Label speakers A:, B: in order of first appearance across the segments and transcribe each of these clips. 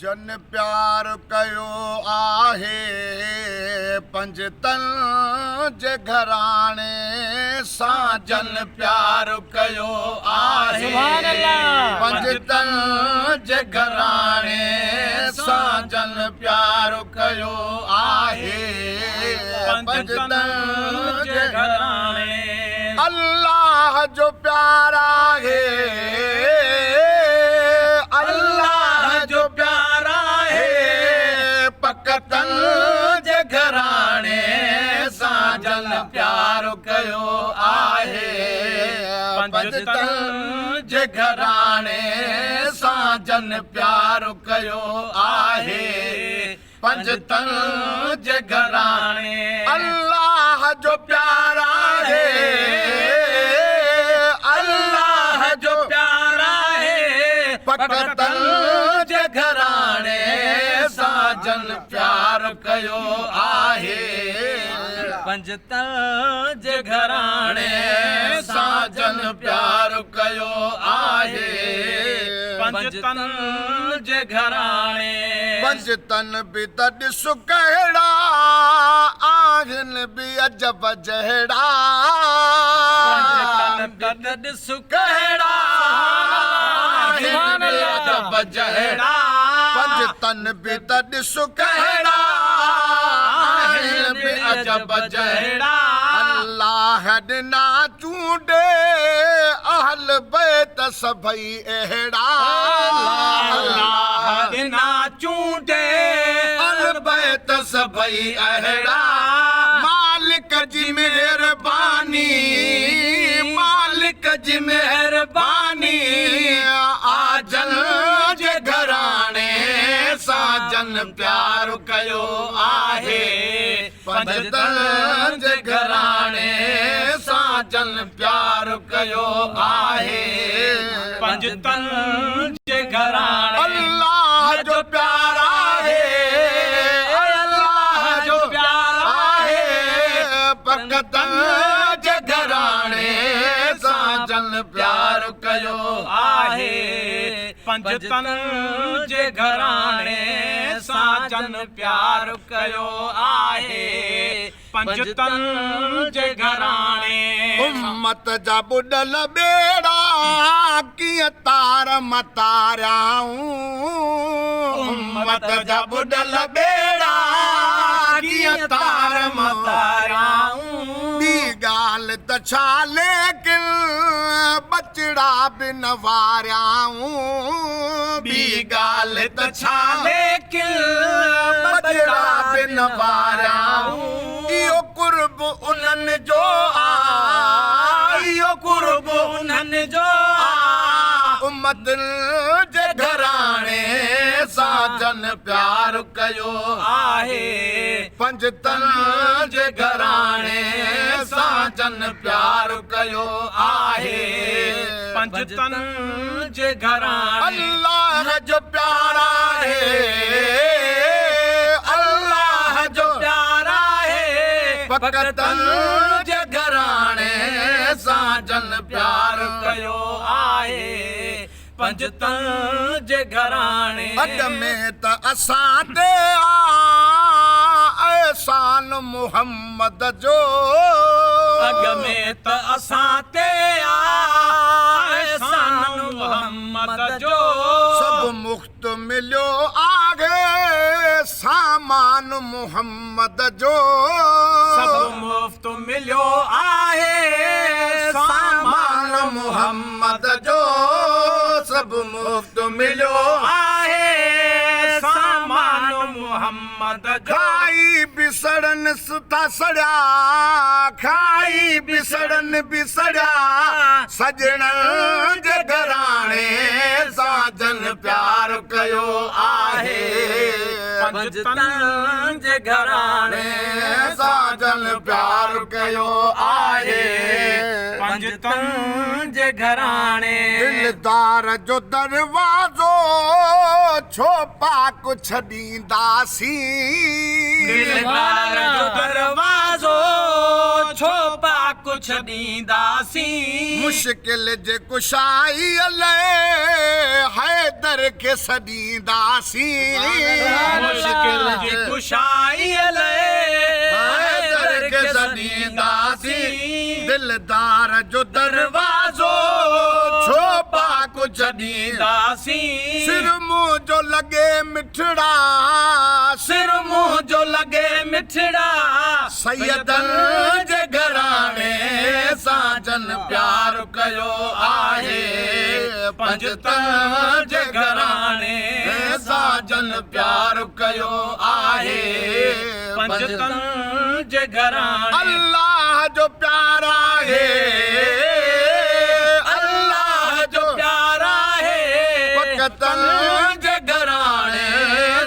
A: जन प्यार कयो आहे पंजतन जे घराणे सां जन प्यार कयो आहे
B: सुभान अल्लाह।
A: पंजतन जे घराणे सां जन प्यार कयो आहे पंजतन जे
B: घराणे
A: अल्लाह जो प्यार आहे अल्लाह जो प्यार आहे पकतन जे घराणे सां जन प्यार कयो आहे पंजतन जे घराणे सां जन प्यार कयो आहे पंजतन जे घराणे अल्लाह जो प्यार आहे अल्लाह जो प्यार आहे पकतन जे घराणे सां जन प्यार कयो आहे
B: पंजतन जे घराणे
A: सां जन प्यार कयो आहे
B: पंजतन जे घराणे
A: पंजतन बि त ॾिसु कहिड़ा आहिनि बि अजब जहिड़ा
B: पंजतन बि ॾिसु
A: कहिड़ा
B: सुभान
A: आहिनि बि
B: अल्लाह।
A: अजब जहिड़ा पंजतन बि त ॾिसु कहिड़ा आहिनि बि अजब जहिड़ा अल्लाह ॾिना चूंडे अहल बैत सभई अहिड़ा
B: अल्लाह ॾिना चूंडे
A: अहल बैत सभई अहिड़ा मालिक जी मेहरबानी मालिक जी मेहरबानी आजन जे घराणे सां जन प्यार कयो आहे पंजतन जे घराणे सां जन प्यार कयो आहे
B: पंजतन जे घराणे
A: अल्लाह जो प्यार आहे अल्लाह जो प्यार आहे पकतन जे घराणे सां जन प्यार कयो आहे
B: पंजतन जे घराणे सां जन प्यार कयो आहे पंजतन जे घराणे
A: उम्मत जा बुॾल बेड़ा कीअं तार मतारियाऊं उम्मत जा बुॾल बेड़ा कीअं तार मतारियाऊं ॿी ॻाल्हि त छा लेकिन बचड़ा बि न वारियाऊं ॿी ॻाल्हि त छा लेकिन बचड़ा बि न वारियाऊं इहो कुर्ब उन्हनि जो इहो कुर्ब
B: उन्हनि जो
A: उम्मतन जे घराणे सां जन प्यार कयो
B: आहे
A: पंजतन जे घराणे सां जन प्यार कयो आहे
B: पंजतन जे घराणे
A: अल्लाह जो प्यार आहे अल्लाह जो
B: प्यार आहे
A: पकतन जे घराणे सां जन प्यार
B: कयो आहे पंजतन जे घराणे
A: अॻ में त असां ते एहसान मुहम्मद जो
B: अॻ में त असां ते एहसान मुहम्मद जो
A: सभु मुफ़्त मिलियो आहे सामान मुहम्मद जो
B: सभु मुफ़्त मिलियो आहे
A: सामान मुहम्मद जो सभु मुफ़्त मिलियो
B: आहे सामान मुहम्मद जो
A: खाई बिसड़न सुठा सड़िया खाई बिसड़न बिसड़िया सजणन जे घराणे सां जन प्यार कयो आहे
B: पंजतन जे घराणे
A: सां जन प्यार कयो आहे
B: पंजतन जे घराणे
A: दिलदार जो दरवाज़ो छो पाक छॾींदासीं
B: दिलदार जो दरवाज़ो छो पाक कुछ ॾींदासीं
A: मुश्किल जे कुशाई अले हैदर खे सॾींदासीं
B: मुश्किल जी कुशाई
A: हैदर खे सॾींदासीं दिलदार जो दरवाज़ो छो पाक छॾींदासीं सिर मुंहुं जो लॻे मिठड़ा
B: सिर मुंहुं जो लॻे मिठड़ा
A: सैयदनि जे घराणे सां जन प्यार कयो आहे पंजतन जे घराणे सां जन प्यार कयो आहे
B: पंजतन जे घराणे
A: अल्लाह जो प्यार आहे अल्लाह जो
B: प्यार आहे
A: पंजतन जे घराणे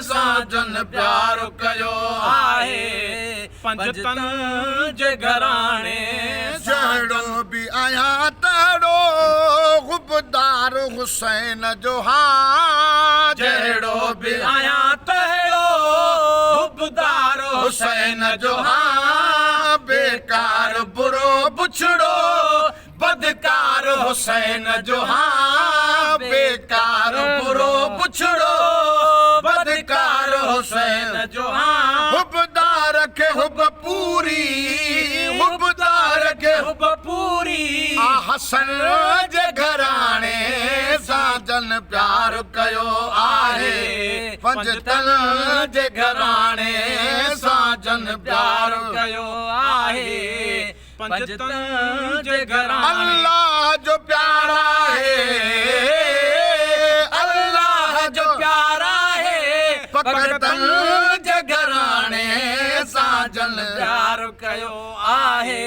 A: सां जन प्यार कयो आहे
B: पंजतन जे घराणे
A: जहिड़ो बि आहियां तहिड़ो गुबदार हुसैन जो हा
B: जहिड़ो बि आहियां तहिड़ो हुबदार
A: हुसैन जो हा बेकार बुरो बुछड़ो बदकार हुसैन जो हा बेकार बुरो बुछड़ो बदकार हुसैन
B: जो हा
A: हुबदार खे हुब पूरी हुबदार खे
B: हुब पूरी
A: हसन जे घराणे सां जन प्यार कयो आहे पंजतन जे घराणे सां जन प्यार
B: कयो आहे पंजतन जे घराणे
A: अल्लाह जो प्यार आहे अल्लाह जो
B: प्यार आहे
A: पंजतन जे घराणे सां जन
B: प्यार कयो आहे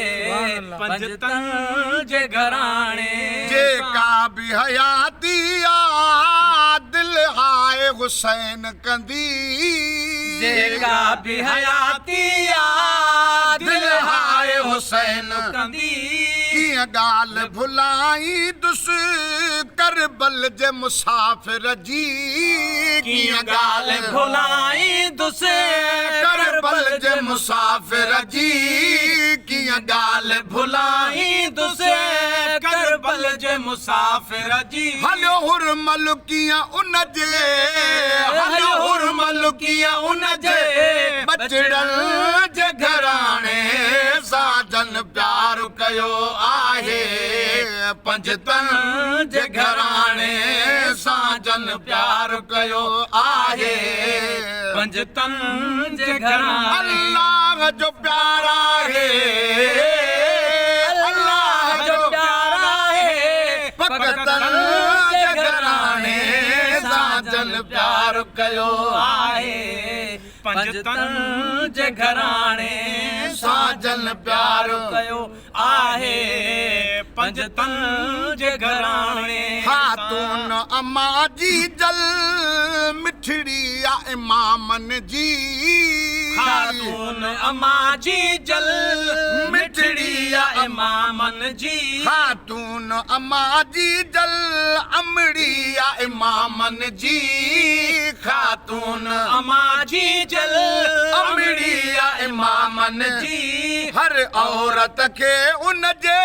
B: पंजतन जे घराणे
A: जेका बि हयाती आ दिल हाय हुसैन कंदी
B: जेका बि हयाती आ
A: दिल हाय हुसैन
B: कंदी
A: कीअं ॻाल्हि भुलाई दुस करबल जे मुसाफ़िर जी
B: कीअं ॻाल्हि भुलाई दुस
A: करबल जे मुसाफ़िर जी कीअं ॻाल्हि
B: भुलाई दुस करबल जे मुसाफ़िर जी
A: हलियो हुरमल कीअं उन जे हलियो हुरमल कीअं उन जे बचड़नि जे घराणे सां जन प्यार कयो आहे पंजतन जे घराणे सां जन प्यार कयो आहे
B: पंजतन जे घराणे
A: अल्लाह जो प्यार आहे अल्लाह जो
B: प्यार आहे
A: पंजतन जे घराणे सां जन प्यार कयो
B: आहे पंजतन जे घराणे
A: सां जन प्यार
B: कयो आहे पंजतन जे घराणे
A: खातून अम्मा जी जल मिठड़ी आ इमामन जी
B: खातून अम्मा जी जल मिठड़ी आ इमामन जी
A: खातून अम्मा जी जल अमड़ी आ इमामन जी खातून
B: अम्मा जी जल
A: अमड़ी आ इमामन जी हर औरत खे उन जे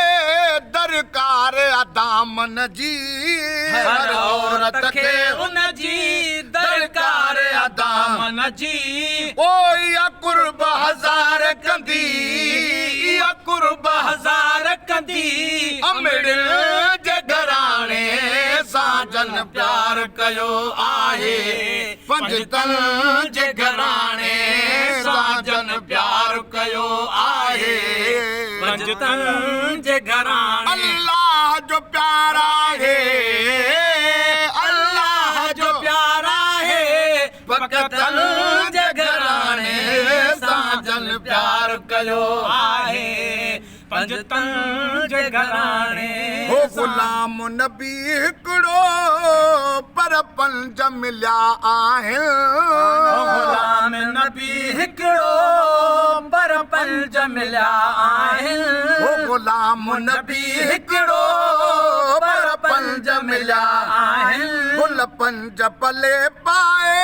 A: दरकार आ दामन जी
B: हर औरत खे उन जी दरकार आ दामन जी
A: ओ या कुर्ब हज़ार कंदी या कुर्ब
B: हज़ार कंदी
A: अमड़ जे घराणे सां जन प्यार कयो आहे पंजतन जे घराणे सां जन प्यार कयो आहे
B: पंजतन जे घराणे
A: अल्लाह जो प्यार आहे अल्लाह जो
B: प्यार आहे
A: पंजतन जे घराणे सां जन प्यार कयो
B: आहे पंजतन जे घराणे
A: हो गुलाम नबी हिकिड़ो पर पंज मिलिया आहिनि
B: गुलाम नबी हिकिड़ो पर पंज मिलिया आहिनि
A: हो गुलाम नबी हिकिड़ो पर पंज मिलिया
B: आहिनि
A: गुल पंज पले पाए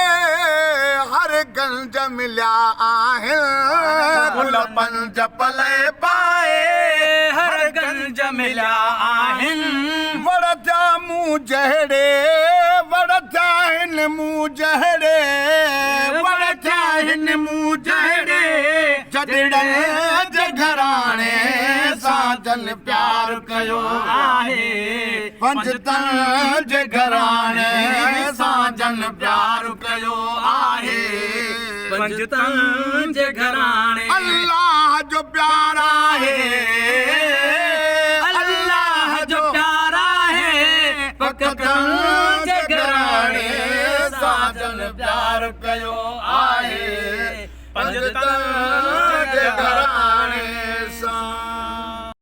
A: हर गंज मिलिया आहिनि गुल पंज पले पाए
B: हर गंज मिलिया आहिनि
A: वड़ जा मूं जहिड़े वड़ जा हिन मूं जहिड़े वड़ जा हिन मूं जहिड़े जॾड़नि जे घराणे सां जन प्यार कयो
B: आहे
A: पंजतन जे घराणे सां जन प्यार कयो आहे
B: पंजतन जे घराणे
A: अल्लाह जो प्यार आहे
B: अल्लाह जो प्यार आहे पंजतन जे घराणे
A: सां जन प्यार कयो आहे पंजतन जे घराणे